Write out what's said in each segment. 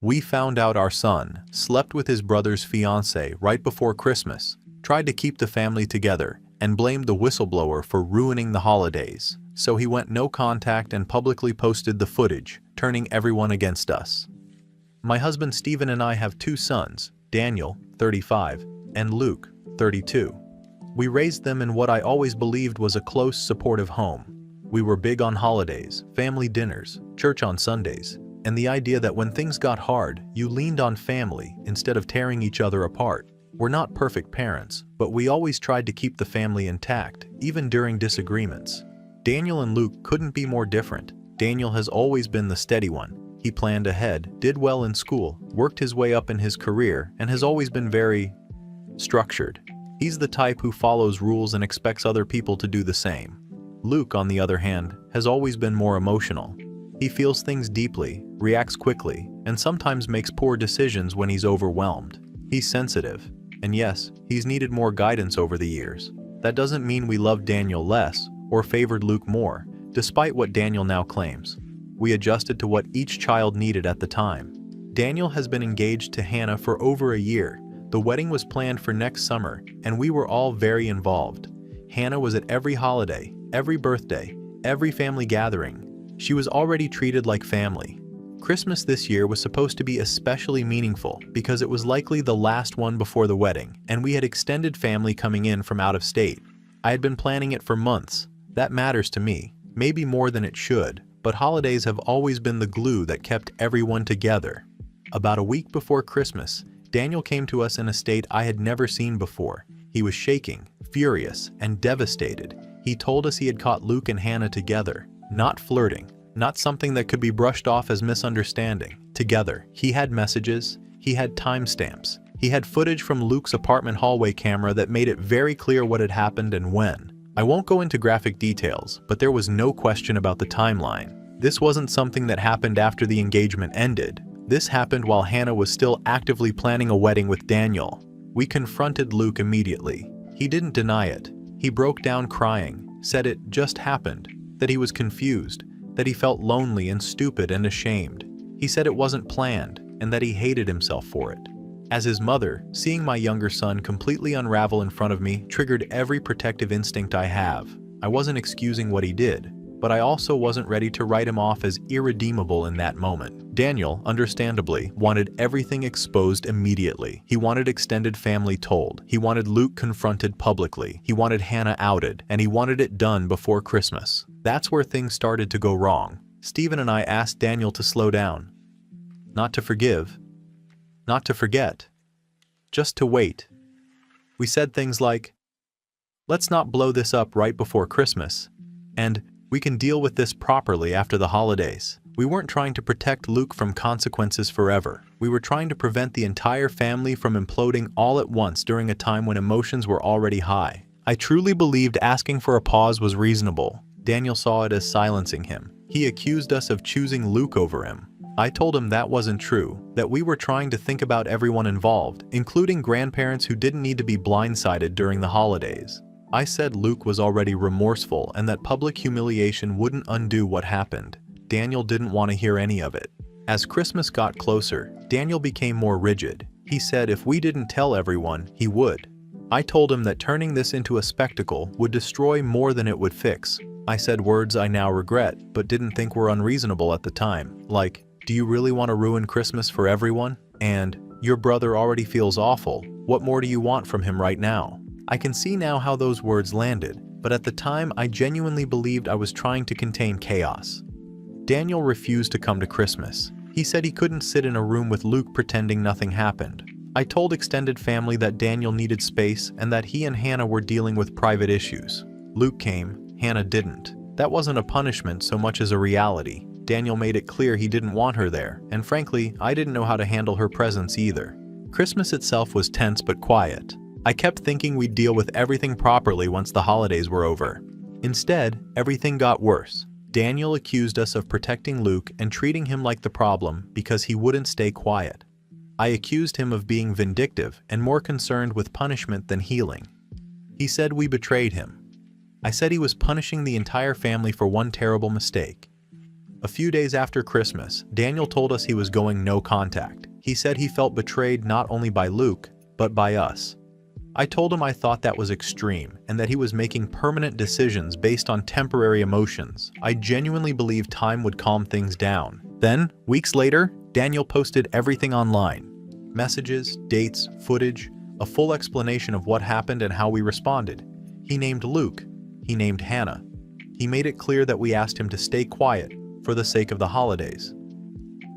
We found out our son slept with his brother's fiancée right before Christmas, tried to keep the family together, and blamed the whistleblower for ruining the holidays. So he went no contact and publicly posted the footage, turning everyone against us. My husband Stephen and I have two sons, Daniel, 35, and Luke, 32. We raised them in what I always believed was a close, supportive home. We were big on holidays, family dinners, church on Sundays, and the idea that when things got hard, you leaned on family instead of tearing each other apart. We're not perfect parents, but we always tried to keep the family intact, even during disagreements. Daniel and Luke couldn't be more different. Daniel has always been the steady one. He planned ahead, did well in school, worked his way up in his career, and has always been very structured. He's the type who follows rules and expects other people to do the same. Luke, on the other hand, has always been more emotional. He feels things deeply, reacts quickly, and sometimes makes poor decisions when he's overwhelmed. He's sensitive, and yes, he's needed more guidance over the years. That doesn't mean we love Daniel less or favored Luke more, despite what Daniel now claims. We adjusted to what each child needed at the time. Daniel has been engaged to Hannah for over a year. The wedding was planned for next summer, and we were all very involved. Hannah was at every holiday, every birthday, every family gathering. She was already treated like family. Christmas this year was supposed to be especially meaningful because it was likely the last one before the wedding, and we had extended family coming in from out of state. I had been planning it for months. That matters to me, maybe more than it should, but holidays have always been the glue that kept everyone together. About a week before Christmas, Daniel came to us in a state I had never seen before. He was shaking, furious, and devastated. He told us he had caught Luke and Hannah together, not flirting, not something that could be brushed off as misunderstanding. Together, he had messages, he had timestamps, he had footage from Luke's apartment hallway camera that made it very clear what had happened and when. I won't go into graphic details, but there was no question about the timeline. This wasn't something that happened after the engagement ended. This happened while Hannah was still actively planning a wedding with Daniel. We confronted Luke immediately. He didn't deny it. He broke down crying, said it just happened, that he was confused, that he felt lonely and stupid and ashamed. He said it wasn't planned and that he hated himself for it. As his mother, seeing my younger son completely unravel in front of me triggered every protective instinct I have. I wasn't excusing what he did, but I also wasn't ready to write him off as irredeemable in that moment. Daniel, understandably, wanted everything exposed immediately. He wanted extended family told. He wanted Luke confronted publicly. He wanted Hannah outed, and he wanted it done before Christmas. That's where things started to go wrong. Stephen and I asked Daniel to slow down. Not to forgive. Not to forget. Just to wait. We said things like, "Let's not blow this up right before Christmas," and "We can deal with this properly after the holidays." We weren't trying to protect Luke from consequences forever. We were trying to prevent the entire family from imploding all at once during a time when emotions were already high. I truly believed asking for a pause was reasonable. Daniel saw it as silencing him. He accused us of choosing Luke over him. I told him that wasn't true, that we were trying to think about everyone involved, including grandparents who didn't need to be blindsided during the holidays. I said Luke was already remorseful and that public humiliation wouldn't undo what happened. Daniel didn't want to hear any of it. As Christmas got closer, Daniel became more rigid. He said if we didn't tell everyone, he would. I told him that turning this into a spectacle would destroy more than it would fix. I said words I now regret, but didn't think were unreasonable at the time, like, "Do you really want to ruin Christmas for everyone?" And, "Your brother already feels awful. What more do you want from him right now?" I can see now how those words landed, but at the time I genuinely believed I was trying to contain chaos. Daniel refused to come to Christmas. He said he couldn't sit in a room with Luke pretending nothing happened. I told extended family that Daniel needed space and that he and Hannah were dealing with private issues. Luke came, Hannah didn't. That wasn't a punishment so much as a reality. Daniel made it clear he didn't want her there, and frankly, I didn't know how to handle her presence either. Christmas itself was tense but quiet. I kept thinking we'd deal with everything properly once the holidays were over. Instead, everything got worse. Daniel accused us of protecting Luke and treating him like the problem because he wouldn't stay quiet. I accused him of being vindictive and more concerned with punishment than healing. He said we betrayed him. I said he was punishing the entire family for one terrible mistake. A few days after Christmas, Daniel told us he was going no contact. He said he felt betrayed not only by Luke, but by us. I told him I thought that was extreme and that he was making permanent decisions based on temporary emotions. I genuinely believed time would calm things down. Then, weeks later, Daniel posted everything online. Messages, dates, footage, a full explanation of what happened and how we responded. He named Luke. He named Hannah. He made it clear that we asked him to stay quiet for the sake of the holidays.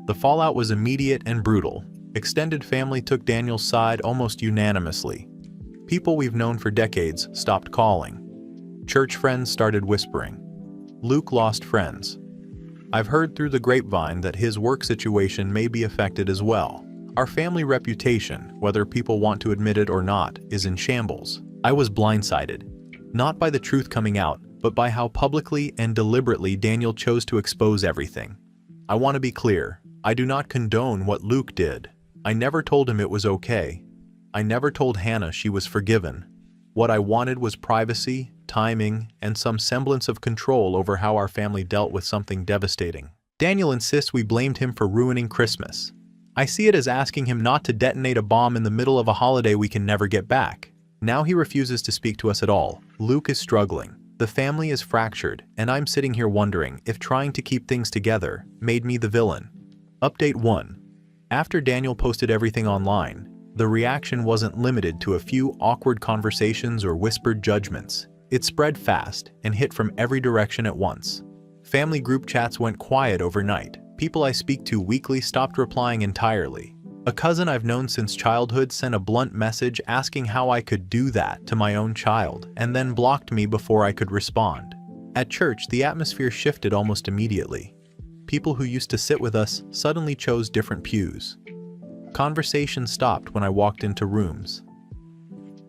The fallout was immediate and brutal. Extended family took Daniel's side almost unanimously. People we've known for decades stopped calling. Church friends started whispering. Luke lost friends. I've heard through the grapevine that his work situation may be affected as well. Our family reputation, whether people want to admit it or not, is in shambles. I was blindsided, not by the truth coming out, but by how publicly and deliberately Daniel chose to expose everything. I want to be clear, I do not condone what Luke did. I never told him it was okay. I never told Hannah she was forgiven. What I wanted was privacy, timing, and some semblance of control over how our family dealt with something devastating. Daniel insists we blamed him for ruining Christmas. I see it as asking him not to detonate a bomb in the middle of a holiday we can never get back. Now he refuses to speak to us at all. Luke is struggling. The family is fractured, and I'm sitting here wondering if trying to keep things together made me the villain. Update 1. After Daniel posted everything online, the reaction wasn't limited to a few awkward conversations or whispered judgments. It spread fast and hit from every direction at once. Family group chats went quiet overnight. People I speak to weekly stopped replying entirely. A cousin I've known since childhood sent a blunt message asking how I could do that to my own child, and then blocked me before I could respond. At church, the atmosphere shifted almost immediately. People who used to sit with us suddenly chose different pews. Conversation stopped when I walked into rooms.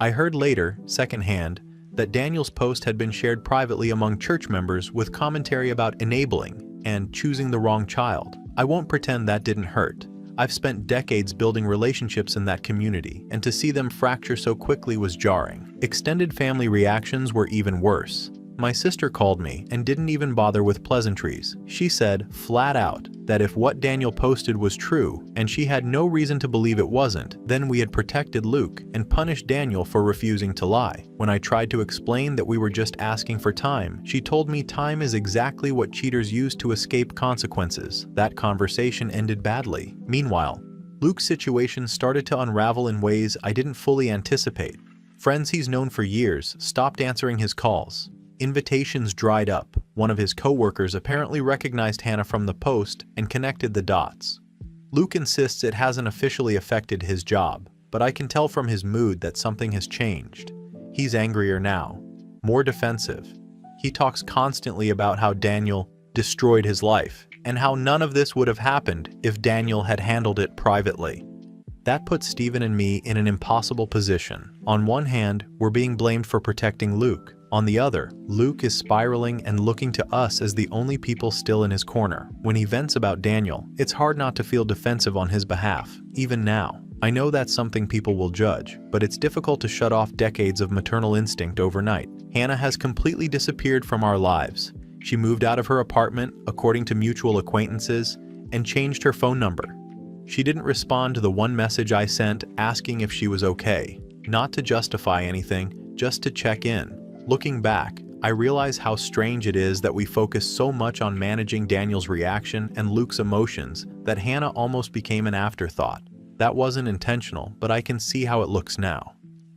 I heard later, secondhand, that Daniel's post had been shared privately among church members with commentary about enabling and choosing the wrong child. I won't pretend that didn't hurt. I've spent decades building relationships in that community, and to see them fracture so quickly was jarring. Extended family reactions were even worse. My sister called me and didn't even bother with pleasantries. She said, flat out, that if what Daniel posted was true, and she had no reason to believe it wasn't, then we had protected Luke and punished Daniel for refusing to lie. When I tried to explain that we were just asking for time, she told me time is exactly what cheaters use to escape consequences. That conversation ended badly. Meanwhile, Luke's situation started to unravel in ways I didn't fully anticipate. Friends he's known for years stopped answering his calls. Invitations dried up. One of his co-workers apparently recognized Hannah from the post and connected the dots. Luke insists it hasn't officially affected his job, but I can tell from his mood that something has changed. He's angrier now, more defensive. He talks constantly about how Daniel destroyed his life, and how none of this would have happened if Daniel had handled it privately. That puts Stephen and me in an impossible position. On one hand, we're being blamed for protecting Luke. On the other, Luke is spiraling and looking to us as the only people still in his corner. When he vents about Daniel, it's hard not to feel defensive on his behalf, even now. I know that's something people will judge, but it's difficult to shut off decades of maternal instinct overnight. Hannah has completely disappeared from our lives. She moved out of her apartment, according to mutual acquaintances, and changed her phone number. She didn't respond to the one message I sent asking if she was okay. Not to justify anything, just to check in. Looking back, I realize how strange it is that we focus so much on managing Daniel's reaction and Luke's emotions that Hannah almost became an afterthought. That wasn't intentional, but I can see how it looks now.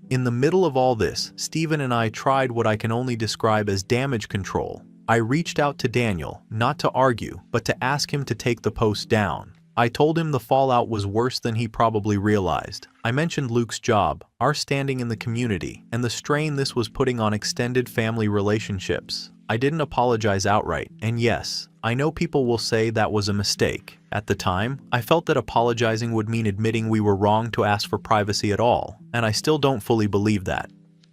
In the middle of all this, Stephen and I tried what I can only describe as damage control. I reached out to Daniel, not to argue, but to ask him to take the post down. I told him the fallout was worse than he probably realized. I mentioned Luke's job, our standing in the community, and the strain this was putting on extended family relationships. I didn't apologize outright, and yes, I know people will say that was a mistake. At the time, I felt that apologizing would mean admitting we were wrong to ask for privacy at all, and I still don't fully believe that.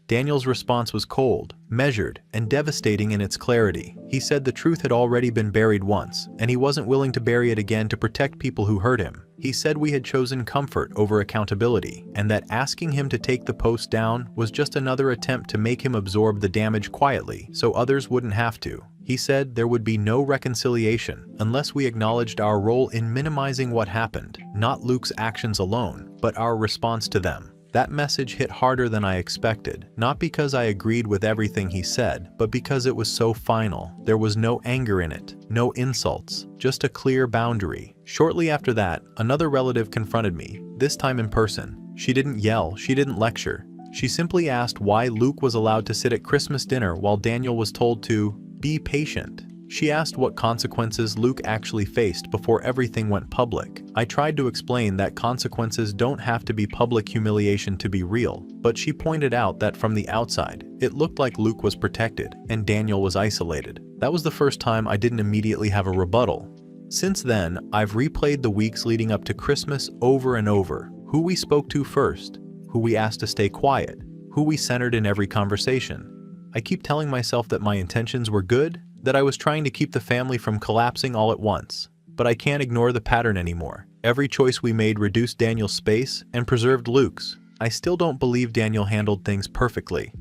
Daniel's response was cold, measured, and devastating in its clarity. He said the truth had already been buried once, and he wasn't willing to bury it again to protect people who hurt him. He said we had chosen comfort over accountability, and that asking him to take the post down was just another attempt to make him absorb the damage quietly, so others wouldn't have to. He said there would be no reconciliation unless we acknowledged our role in minimizing what happened, not Luke's actions alone, but our response to them. That message hit harder than I expected, not because I agreed with everything he said, but because it was so final. There was no anger in it, no insults, just a clear boundary. Shortly after that, another relative confronted me, this time in person. She didn't yell, she didn't lecture. She simply asked why Luke was allowed to sit at Christmas dinner while Daniel was told to be patient. She asked what consequences Luke actually faced before everything went public. I tried to explain that consequences don't have to be public humiliation to be real, but she pointed out that from the outside, it looked like Luke was protected and Daniel was isolated. That was the first time I didn't immediately have a rebuttal. Since then, I've replayed the weeks leading up to Christmas over and over. Who we spoke to first, who we asked to stay quiet, who we centered in every conversation. I keep telling myself that my intentions were good, that I was trying to keep the family from collapsing all at once. But I can't ignore the pattern anymore. Every choice we made reduced Daniel's space and preserved Luke's. I still don't believe Daniel handled things perfectly.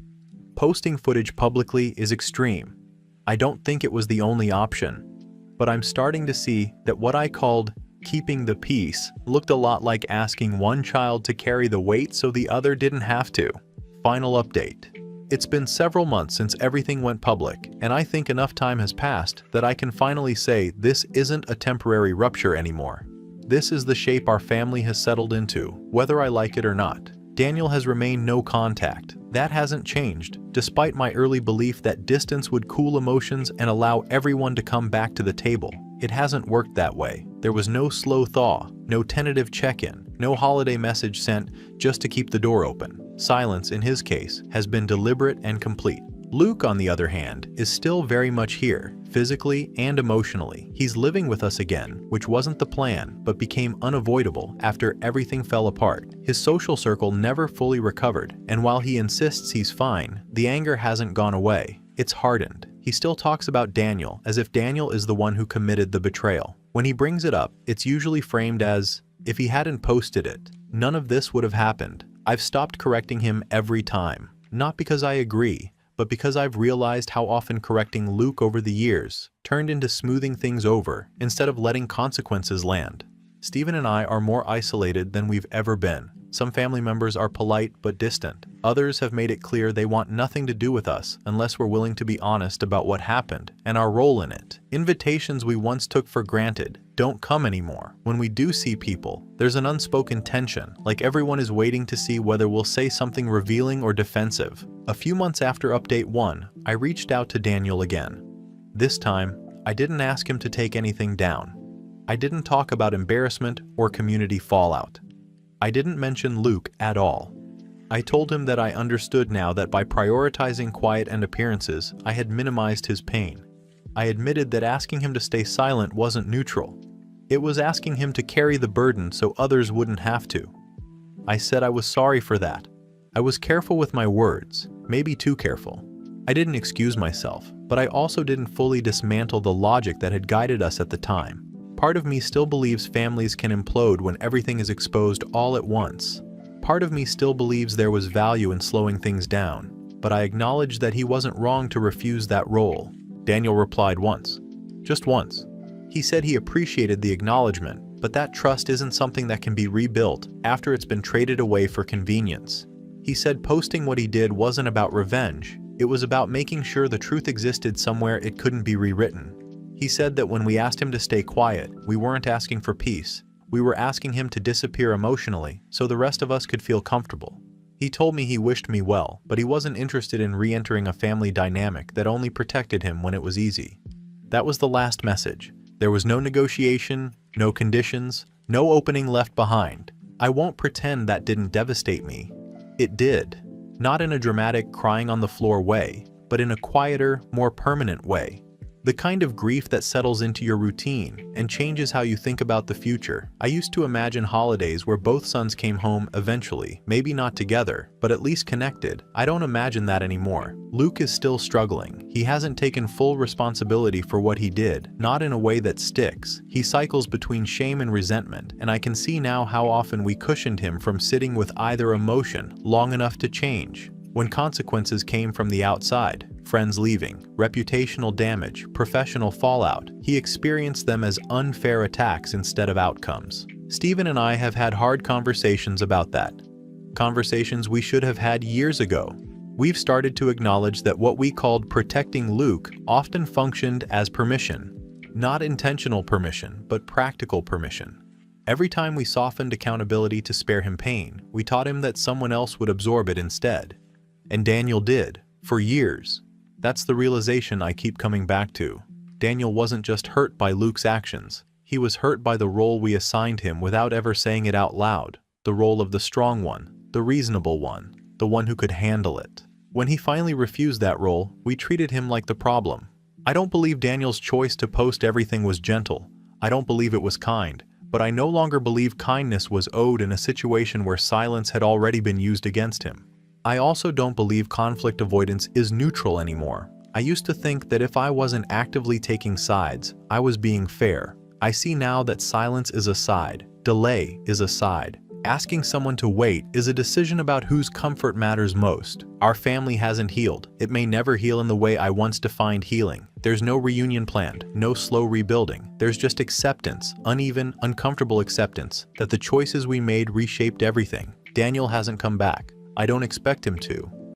Posting footage publicly is extreme. I don't think it was the only option. But I'm starting to see that what I called keeping the peace looked a lot like asking one child to carry the weight so the other didn't have to. Final update. It's been several months since everything went public, and I think enough time has passed that I can finally say this isn't a temporary rupture anymore. This is the shape our family has settled into, whether I like it or not. Daniel has remained no contact. That hasn't changed, despite my early belief that distance would cool emotions and allow everyone to come back to the table. It hasn't worked that way. There was no slow thaw, no tentative check-in, no holiday message sent just to keep the door open. Silence, in his case, has been deliberate and complete. Luke, on the other hand, is still very much here, physically and emotionally. He's living with us again, which wasn't the plan, but became unavoidable after everything fell apart. His social circle never fully recovered, and while he insists he's fine, the anger hasn't gone away. It's hardened. He still talks about Daniel as if Daniel is the one who committed the betrayal. When he brings it up, it's usually framed as, if he hadn't posted it, none of this would have happened. I've stopped correcting him every time, not because I agree, but because I've realized how often correcting Luke over the years turned into smoothing things over instead of letting consequences land. Stephen and I are more isolated than we've ever been. Some family members are polite but distant. Others have made it clear they want nothing to do with us unless we're willing to be honest about what happened and our role in it. Invitations we once took for granted don't come anymore. When we do see people, there's an unspoken tension, like everyone is waiting to see whether we'll say something revealing or defensive. A few months after update 1, I reached out to Daniel again. This time, I didn't ask him to take anything down. I didn't talk about embarrassment or community fallout. I didn't mention Luke at all. I told him that I understood now that by prioritizing quiet and appearances, I had minimized his pain. I admitted that asking him to stay silent wasn't neutral. It was asking him to carry the burden so others wouldn't have to. I said I was sorry for that. I was careful with my words, maybe too careful. I didn't excuse myself, but I also didn't fully dismantle the logic that had guided us at the time. Part of me still believes families can implode when everything is exposed all at once. Part of me still believes there was value in slowing things down, but I acknowledge that he wasn't wrong to refuse that role. Daniel replied once. Just once. He said he appreciated the acknowledgement, but that trust isn't something that can be rebuilt after it's been traded away for convenience. He said posting what he did wasn't about revenge, it was about making sure the truth existed somewhere it couldn't be rewritten. He said that when we asked him to stay quiet, we weren't asking for peace. We were asking him to disappear emotionally so the rest of us could feel comfortable. He told me he wished me well, but he wasn't interested in re-entering a family dynamic that only protected him when it was easy. That was the last message. There was no negotiation, no conditions, no opening left behind. I won't pretend that didn't devastate me. It did. Not in a dramatic crying on the floor way, but in a quieter, more permanent way. The kind of grief that settles into your routine and changes how you think about the future. I used to imagine holidays where both sons came home eventually, maybe not together, but at least connected. I don't imagine that anymore. Luke is still struggling. He hasn't taken full responsibility for what he did, not in a way that sticks. He cycles between shame and resentment, and I can see now how often we cushioned him from sitting with either emotion long enough to change. When consequences came from the outside, friends leaving, reputational damage, professional fallout. He experienced them as unfair attacks instead of outcomes. Stephen and I have had hard conversations about that. Conversations we should have had years ago. We've started to acknowledge that what we called protecting Luke often functioned as permission. Not intentional permission, but practical permission. Every time we softened accountability to spare him pain, we taught him that someone else would absorb it instead. And Daniel did, for years. That's the realization I keep coming back to. Daniel wasn't just hurt by Luke's actions. He was hurt by the role we assigned him without ever saying it out loud. The role of the strong one, the reasonable one, the one who could handle it. When he finally refused that role, we treated him like the problem. I don't believe Daniel's choice to post everything was gentle. I don't believe it was kind. But I no longer believe kindness was owed in a situation where silence had already been used against him. I also don't believe conflict avoidance is neutral anymore. I used to think that if I wasn't actively taking sides, I was being fair. I see now that silence is a side, delay is a side. Asking someone to wait is a decision about whose comfort matters most. Our family hasn't healed. It may never heal in the way I once defined healing. There's no reunion planned, no slow rebuilding. There's just acceptance, uneven, uncomfortable acceptance, that the choices we made reshaped everything. Daniel hasn't come back. I don't expect him to.